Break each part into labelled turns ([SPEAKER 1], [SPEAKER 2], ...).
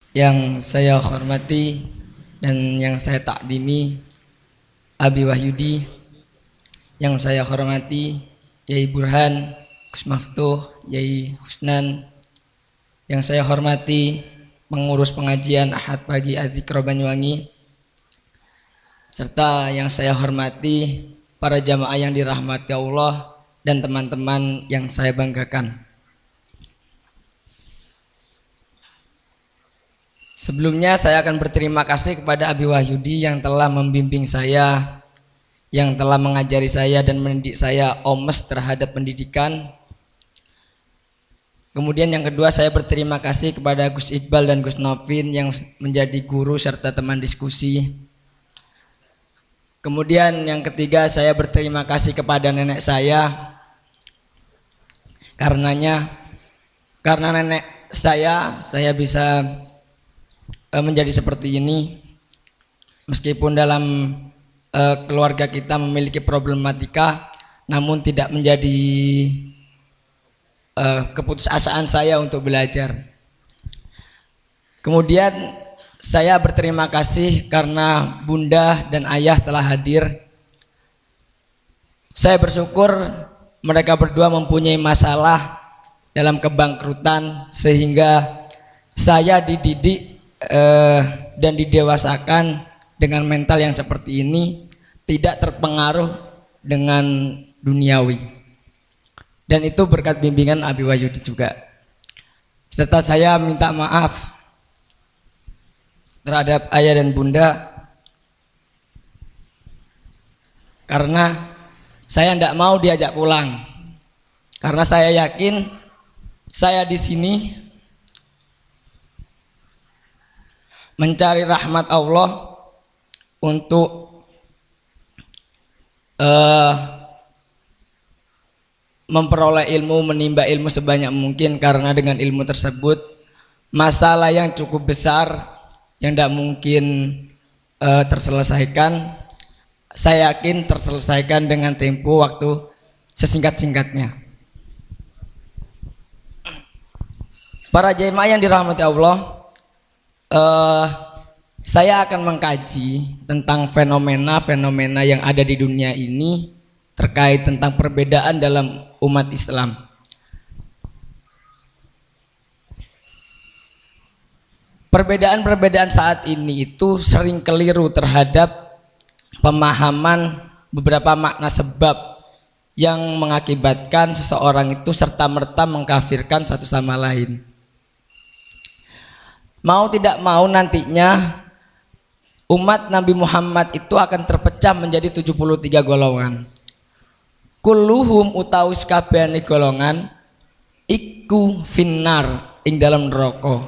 [SPEAKER 1] Yang saya hormati dan yang saya takdimi Abi Wahyudi, yang saya hormati Yai Burhan, Gus Maftuh, Yai Husnan, yang saya hormati pengurus pengajian Ahad Pagi Adzikra Banyuwangi, serta yang saya hormati para jamaah yang dirahmati Allah dan teman-teman yang saya banggakan. Sebelumnya saya akan berterima kasih kepada Abi Wahyudi yang telah membimbing saya, yang telah mengajari saya dan mendidik saya omes terhadap pendidikan. Kemudian yang kedua, saya berterima kasih kepada Gus Iqbal dan Gus Novin yang menjadi guru serta teman diskusi. Kemudian yang ketiga, saya berterima kasih kepada nenek saya. Karena nenek saya bisa menjadi seperti ini, meskipun dalam keluarga kita memiliki problematika, namun tidak menjadi keputusasaan saya untuk belajar. Kemudian saya berterima kasih karena bunda dan ayah telah hadir. Saya bersyukur mereka berdua mempunyai masalah dalam kebangkrutan sehingga saya dididik dan didewasakan dengan mental yang seperti ini, tidak terpengaruh dengan duniawi, dan itu berkat bimbingan Abi Wahyudi juga. Serta saya minta maaf terhadap ayah dan bunda karena saya tidak mau diajak pulang, karena saya yakin saya di sini mencari rahmat Allah untuk memperoleh ilmu, menimba ilmu sebanyak mungkin, karena dengan ilmu tersebut masalah yang cukup besar yang tidak mungkin terselesaikan, saya yakin terselesaikan dengan tempo waktu sesingkat-singkatnya. Para jemaah yang dirahmati Allah, saya akan mengkaji tentang fenomena-fenomena yang ada di dunia ini terkait tentang perbedaan dalam umat Islam. Perbedaan-perbedaan saat ini itu sering keliru terhadap pemahaman beberapa makna sebab yang mengakibatkan seseorang itu serta-merta mengkafirkan satu sama lain. Mau tidak mau nantinya umat Nabi Muhammad itu akan terpecah menjadi 73 golongan. Kulluhum utawis kabehane golongan iku finnar ing dalam neraka.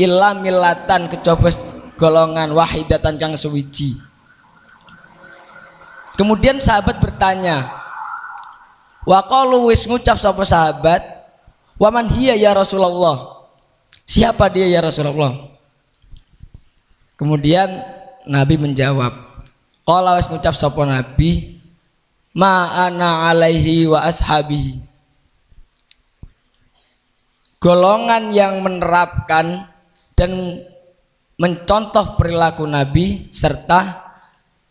[SPEAKER 1] Illa millatan kejaba golongan wahidatan kang suwiji. Kemudian sahabat bertanya, wa qalu wis ngucap sapa sahabat, wa man hiya ya Rasulullah? Siapa dia ya Rasulullah? Kemudian Nabi menjawab, qala wis ngucap sapa Nabi, ma ana alaihi wa ashabi. Golongan yang menerapkan dan mencontoh perilaku Nabi serta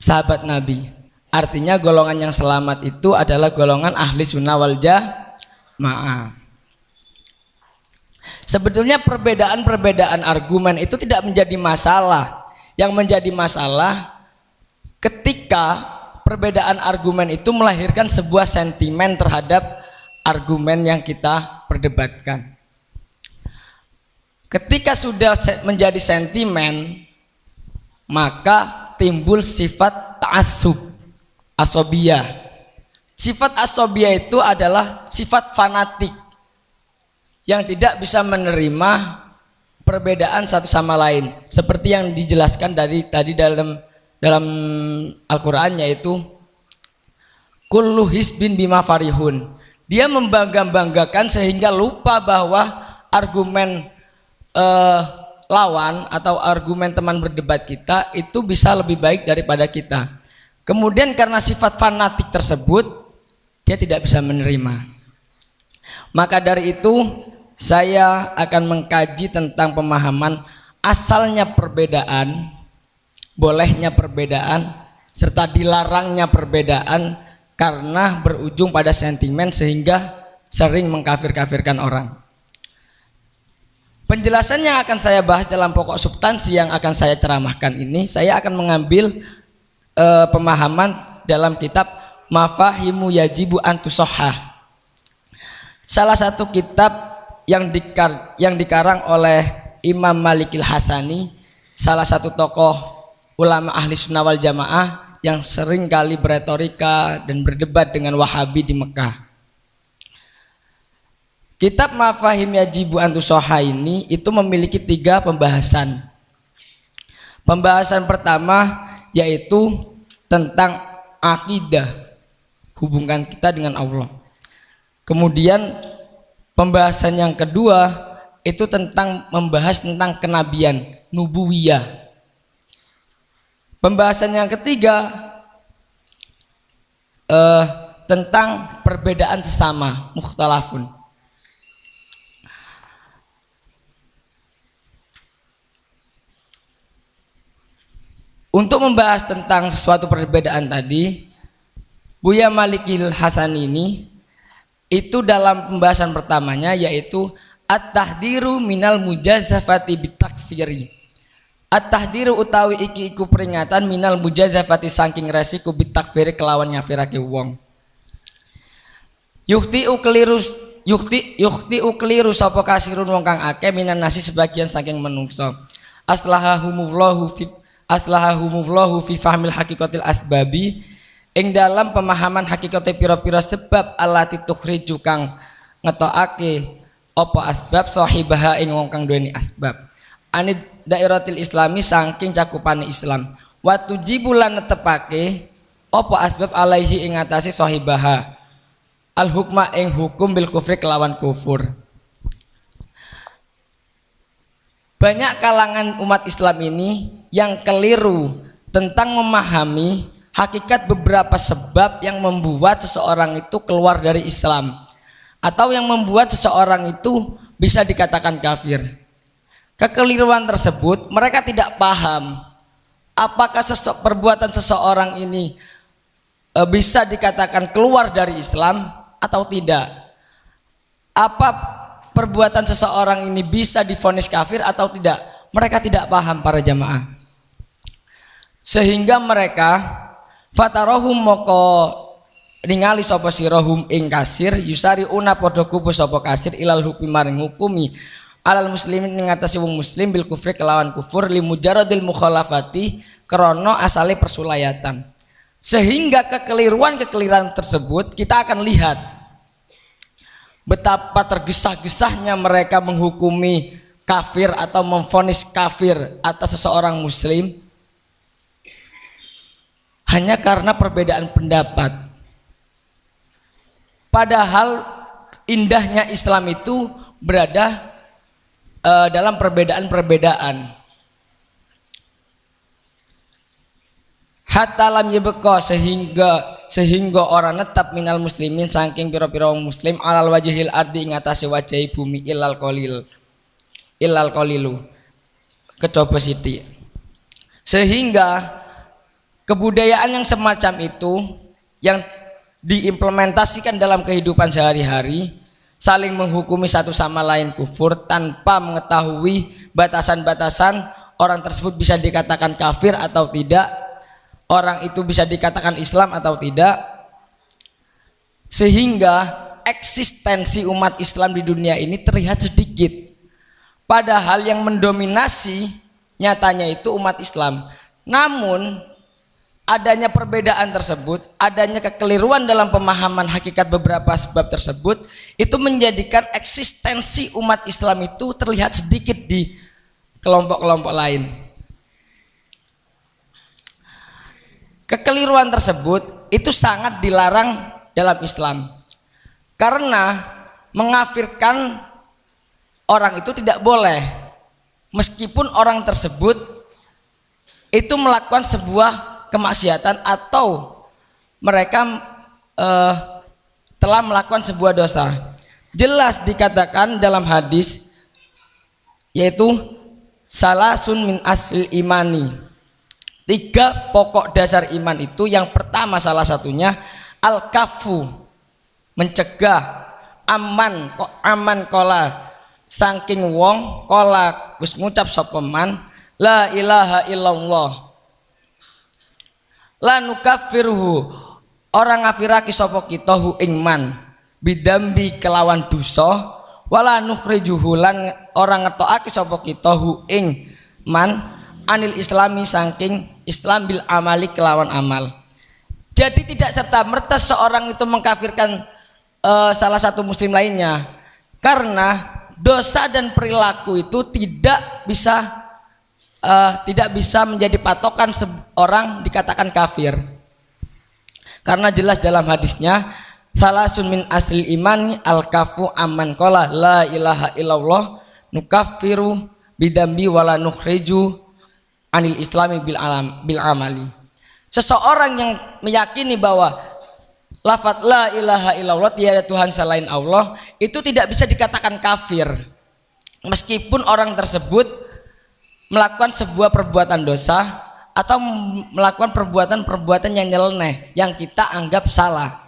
[SPEAKER 1] sahabat Nabi. Artinya golongan yang selamat itu adalah golongan ahli sunnah wal jamaah. Sebetulnya perbedaan-perbedaan argumen itu tidak menjadi masalah. Yang menjadi masalah ketika perbedaan argumen itu melahirkan sebuah sentimen terhadap argumen yang kita perdebatkan. Ketika sudah menjadi sentimen, maka timbul sifat ta'assub, asobiyah. Sifat asobiyah itu adalah sifat fanatik yang tidak bisa menerima perbedaan satu sama lain, seperti yang dijelaskan tadi dalam Al-Qur'an, yaitu kullu hisbin bima farihun. Dia membangga-banggakan sehingga lupa bahwa argumen lawan atau argumen teman berdebat kita itu bisa lebih baik daripada kita. Kemudian karena sifat fanatik tersebut dia tidak bisa menerima. Maka dari itu saya akan mengkaji tentang pemahaman asalnya perbedaan, bolehnya perbedaan, serta dilarangnya perbedaan karena berujung pada sentimen sehingga sering mengkafir-kafirkan orang. Penjelasan yang akan saya bahas dalam pokok substansi yang akan saya ceramahkan ini, saya akan mengambil pemahaman dalam kitab Mafahimu Yajibu Antusohah, salah satu kitab yang dikarang oleh Imam Malikil Hasani, salah satu tokoh ulama ahli sunnah wal jamaah yang sering kali beretorika dan berdebat dengan Wahabi di Mekah. Kitab Mafahim Yajibu Antusoha ini itu memiliki 3 pembahasan. Pembahasan pertama yaitu tentang akidah, hubungan kita dengan Allah. Kemudian pembahasan yang kedua itu membahas tentang kenabian, nubuwiyah. Pembahasan yang ketiga tentang perbedaan sesama, mukhtalafun. Untuk membahas tentang sesuatu perbedaan tadi, Buya Malikil Hasani ini itu dalam pembahasan pertamanya yaitu at-tahdiru minal mujazafati bitakfiri. At-tahdiru utawi iki iku peringatan minal mujazafati saking resiko bitakfiri kelawan nyafirake wong. Yukti ukliru sapa kasirun wong kang akeh minan nasi sebagian saking menungso. Aslahahumullahu fi fahmil hakikatil asbabi, ing dalam pemahaman hakikate pira-pira sebab allati tukhriju kang ngetokake apa asbab sahibaha ing wong kang duweni asbab anid dairatil islami saking cakupane Islam wa tujibulan netepake apa asbab alaihi ing atase sahibaha al hukma ing hukum bil kufri kelawan kufur. Banyak kalangan umat Islam ini yang keliru tentang memahami hakikat beberapa sebab yang membuat seseorang itu keluar dari Islam atau yang membuat seseorang itu bisa dikatakan kafir. Kekeliruan tersebut mereka tidak paham apakah perbuatan seseorang ini bisa dikatakan keluar dari Islam atau tidak. Apa perbuatan seseorang ini bisa divonis kafir atau tidak. Mereka tidak paham para jamaah. Sehingga mereka fatarohum moko ningali sapa sirahum ing kasir yusari una padha kubu sapa kasir ilal hukmi maring hukumi alal muslimin ing atase wong muslim bil kufri kelawan kufur limujaradil mukhalafati krana asale persulayatan. Sehingga kekeliruan tersebut kita akan lihat betapa tergesa-gesahnya mereka menghukumi kafir atau memvonis kafir atas seseorang muslim hanya karena perbedaan pendapat. Padahal indahnya Islam itu berada dalam perbedaan-perbedaan. Hatta lam yabqa sehingga orang netap minal muslimin saking pira-pira wong muslim alal wajhil ardi ing atase wajahi bumi ilal qalilu kecoba sithik. Sehingga kebudayaan yang semacam itu yang diimplementasikan dalam kehidupan sehari-hari saling menghukumi satu sama lain kufur tanpa mengetahui batasan-batasan orang tersebut bisa dikatakan kafir atau tidak, orang itu bisa dikatakan Islam atau tidak, sehingga eksistensi umat Islam di dunia ini terlihat sedikit, padahal yang mendominasi nyatanya itu umat Islam. Namun adanya perbedaan tersebut, adanya kekeliruan dalam pemahaman hakikat beberapa sebab tersebut itu menjadikan eksistensi umat Islam itu terlihat sedikit di kelompok-kelompok lain. Kekeliruan tersebut itu sangat dilarang dalam Islam karena mengafirkan orang itu tidak boleh meskipun orang tersebut itu melakukan sebuah kemaksiatan atau mereka telah melakukan sebuah dosa. Jelas dikatakan dalam hadis yaitu salasun min asli imani. 3 pokok dasar iman itu, yang pertama salah satunya al-kafu, mencegah, aman kola saking wong kola wis ngucap sapa man la ilaha illallah, la nukaffiruhu, orang ngafiraki sapa kita hu ing man bidambi kelawan dosa, wala nukhrijuhu, lan orang ngetokake sapa kita hu ing man anil islami saking Islam bil amali kelawan amal. Jadi tidak serta merta seorang itu mengkafirkan salah satu muslim lainnya, karena dosa dan perilaku itu tidak bisa menjadi patokan seorang dikatakan kafir. Karena jelas dalam hadisnya salasun min asli imani al-kafu amman qala la ilaha illallah nukaffiru bidambi wala nukhriju anil islami bil amali. Seseorang yang meyakini bahwa lafaz la ilaha illallah, tiada Tuhan selain Allah, itu tidak bisa dikatakan kafir meskipun orang tersebut melakukan sebuah perbuatan dosa atau melakukan perbuatan yang nyeleneh yang kita anggap salah.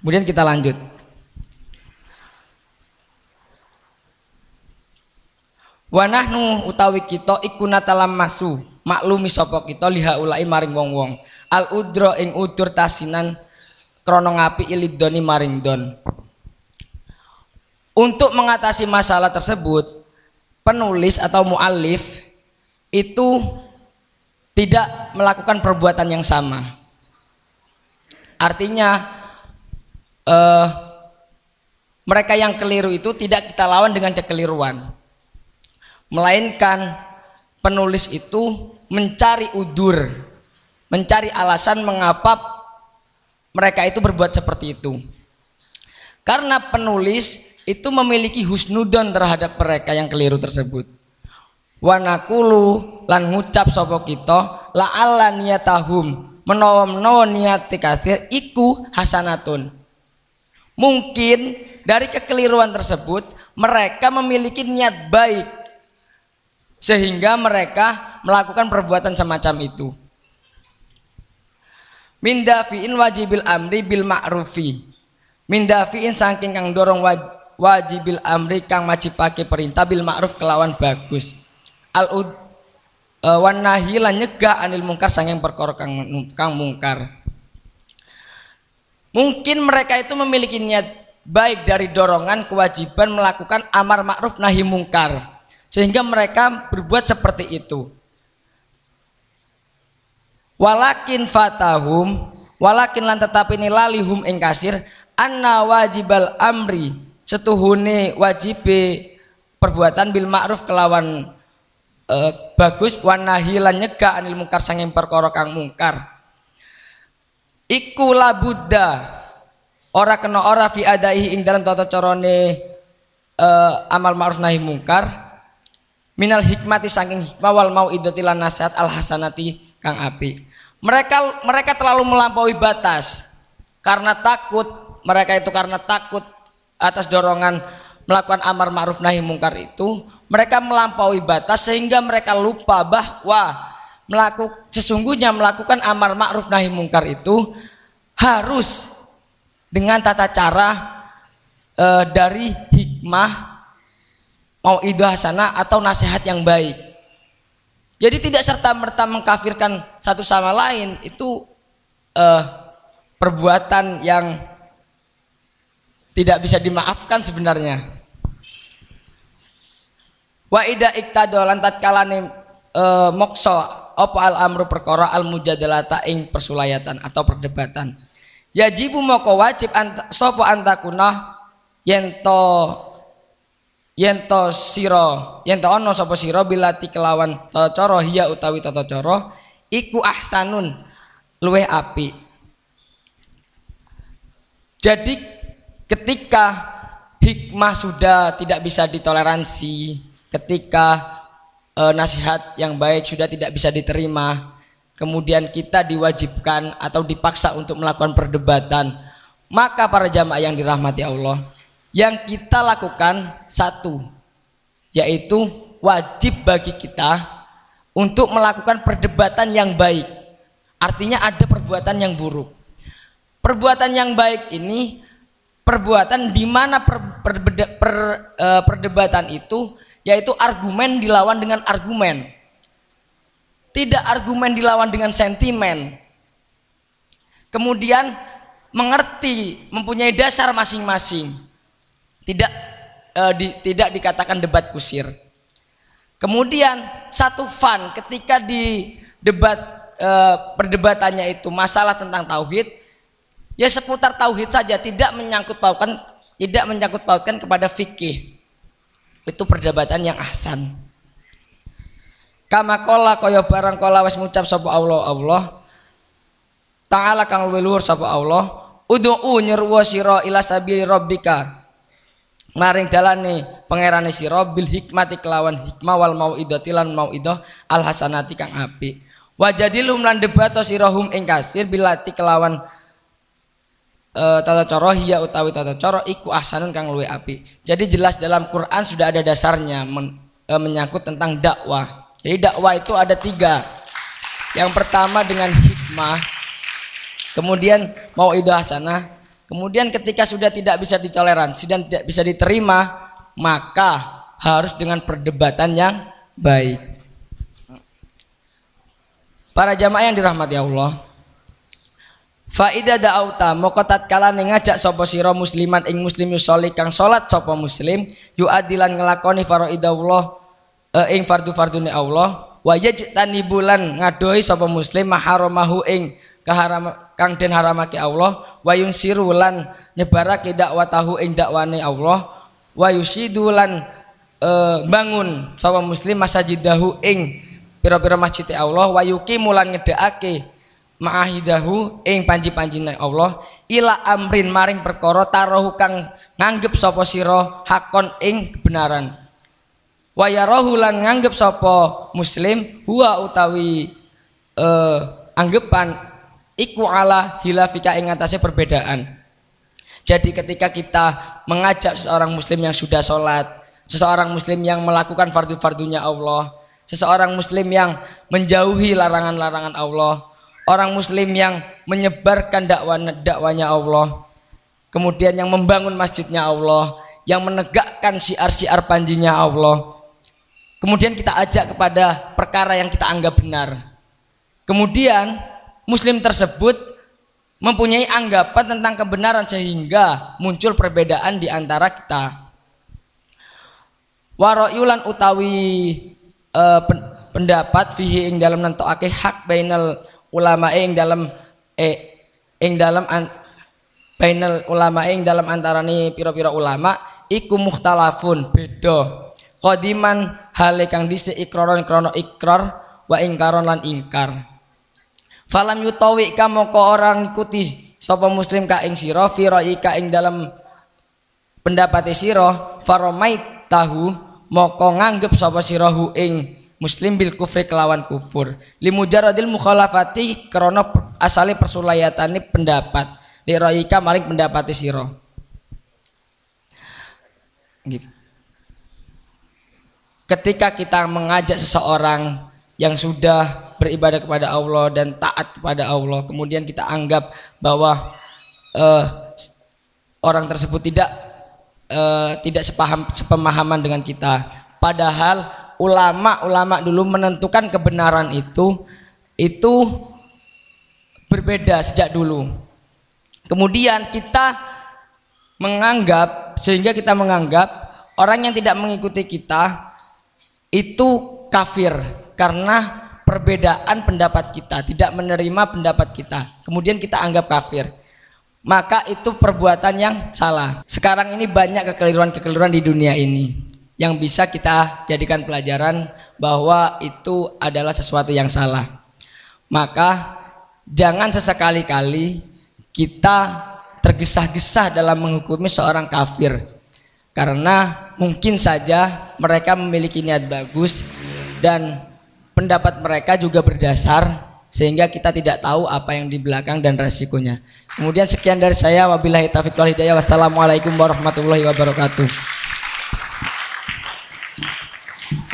[SPEAKER 1] Kemudian kita lanjut. Wa nahnu utawi kita iku natalammasu, maklumi sapa kita lihaulai maring wong-wong al udra ing udur tasinan krana ngapi ilidoni maring don. Untuk mengatasi masalah tersebut, penulis atau muallif itu tidak melakukan perbuatan yang sama. Artinya mereka yang keliru itu tidak kita lawan dengan kekeliruan, melainkan penulis itu mencari udur, mencari alasan mengapa mereka itu berbuat seperti itu. Karena penulis itu memiliki husnudon terhadap mereka yang keliru tersebut. Wa naqulu lan ngucap sapa kita la'alla niyatahum, menawa niat katsir iku hasanatun. Mungkin dari kekeliruan tersebut mereka memiliki niat baik sehingga mereka melakukan perbuatan semacam itu. Min dafi'in wajibil amri bil ma'rufi, min dafi'in saking kang dorong wajibil amri kang wajibake perintah bil ma'ruf kelawan bagus, al wan nahi lan nyegah anil mungkar saking perkara kang mungkar. Mungkin mereka itu memiliki niat baik dari dorongan kewajiban melakukan amar ma'ruf nahi mungkar, sehingga mereka berbuat seperti itu. Walakin fatahum, walakin lan tetapi nilalihum ing kasir anna wajibal amri, setuhune wajibe perbuatan bil ma'ruf kelawan bagus, wan nahi lan nyegah anil mungkar sanging perkara kang mungkar. Iku labudda, ora kena ora fi adaihi ing dalam tata carane amal ma'ruf nahi mungkar, minal hikmati saking hikmah wal mau'idati lan nasihat al hasanati kang api. Mereka terlalu melampaui batas karena takut, mereka itu karena takut atas dorongan melakukan amar ma'ruf nahi mungkar itu, mereka melampaui batas sehingga mereka lupa bahwa sesungguhnya melakukan amar ma'ruf nahi mungkar itu harus dengan tata cara dari hikmah mau'idhah hasanah atau nasihat yang baik. Jadi tidak serta-merta mengkafirkan satu sama lain, itu perbuatan yang tidak bisa dimaafkan sebenarnya. Wa ida iktadolan tatkalane mokso apa al amru perkara al mujadalata ing persulayatan atau perdebatan. Yajibu moko wajib sapa antakuna yento sira yento ana sapa sira bilati kelawan tata cara hiya utawi tata cara iku ahsanun luweh apik. Jadi ketika hikmah sudah tidak bisa ditoleransi, ketika nasihat yang baik sudah tidak bisa diterima, kemudian kita diwajibkan atau dipaksa untuk melakukan perdebatan, maka para jamaah yang dirahmati Allah, yang kita lakukan satu, yaitu wajib bagi kita untuk melakukan perdebatan yang baik. Artinya ada perbuatan yang buruk. Perbuatan yang baik ini perbuatan di mana perdebatan itu yaitu argumen dilawan dengan argumen. Tidak argumen dilawan dengan sentimen. Kemudian mengerti, mempunyai dasar masing-masing. Tidak dikatakan debat kusir. Kemudian satu fun ketika di debat perdebatannya itu masalah tentang tauhid, ya seputar tauhid saja, tidak menyangkut pautkan kepada fikih. Itu perdebatan yang ahsan. Kama qala kaya barang qala wis ngucap sapa Allah Ta'ala kang luhur sapa Allah, ud'u nyerwa sira ila sabili rabbika, maring dalane pangerane sira bil hikmati kelawan hikmah wal mauidati lan mauidah al hasanati kang apik. Wajadilhum lan debato sirahum ing kasir bilati kelawan tata cara hiya utawi tata cara iku ahsanun kang luwih apik. Jadi jelas dalam Quran sudah ada dasarnya menyangkut tentang dakwah. Jadi dakwah itu ada 3. Yang pertama dengan hikmah, kemudian mauidhah hasanah, kemudian ketika sudah tidak bisa ditoleransi dan tidak bisa diterima, maka harus dengan perdebatan yang baik. Para jamaah yang dirahmati Allah, faida da'auta moko tatkala ngajak sapa sira musliman ing muslim yusolli kang salat sapa muslim yuadilan ngelakoni faraidallah ing fardu-fardune Allah, wa yajtani bulan ngadohi sapa muslim maharamahu ing kang den haramake Allah, wa yunsiru lan nyebarake dakwatahu ing dakwane Allah, wa yusidu lan bangun sapa muslim masajidahu ing pira-pira masjid Allah, wa yuqimu lan ngedhekake ma'ahidahu ing panji-panjine Allah, ila amrin maring perkara tarahu kang nganggep sapa sira hakon ing kebenaran, wa yarahu lan nganggep sapa muslim huwa utawi anggepan iku ala hilafika ing atase perbedaan. Jadi ketika kita mengajak seorang muslim yang sudah sholat, seseorang muslim yang melakukan fardu-fardunya Allah, seseorang muslim yang menjauhi larangan-larangan Allah, orang muslim yang menyebarkan dakwanya Allah, kemudian yang membangun masjidnya Allah, yang menegakkan syiar-syiar panjinya Allah, kemudian kita ajak kepada perkara yang kita anggap benar, kemudian muslim tersebut mempunyai anggapan tentang kebenaran sehingga muncul perbedaan di antara kita. Waro'yulan utawi pendapat fihi ing dalam nentokake hak bainal ulama ing dalam bainal ulama ing dalam antarane pira-pira ulama iku mukhtalafun beda qadiman hale kang dhisik ikraron krana ikrar wa ingkaron lan ingkar. Falam yutawi ka moko orang ngikuti sapa muslim ka ing sira fi ra'ika ing dalam pendapate sira faromait tahu moko nganggep sapa sira hu ing muslim bil kufri kelawan kufur limujaradil mukhalafati krana asale persulayatane pendapat li ra'ika maring pendapate sira. Ketika kita mengajak seseorang yang sudah beribadah kepada Allah dan taat kepada Allah, kemudian kita anggap bahwa orang tersebut tidak sepemahaman dengan kita, padahal ulama dulu menentukan kebenaran itu berbeda sejak dulu. Kemudian kita menganggap orang yang tidak mengikuti kita itu kafir karena perbedaan pendapat kita, tidak menerima pendapat kita, kemudian kita anggap kafir, maka itu perbuatan yang salah. Sekarang ini banyak kekeliruan-kekeliruan di dunia ini yang bisa kita jadikan pelajaran bahwa itu adalah sesuatu yang salah. Maka jangan sesekali-kali kita tergesa-gesa dalam menghukumi seorang kafir, karena mungkin saja mereka memiliki niat bagus dan pendapat mereka juga berdasar, sehingga kita tidak tahu apa yang di belakang dan resikonya. Kemudian sekian dari saya, wabillahi taufiq wal hidayah, wassalamualaikum warahmatullahi wabarakatuh.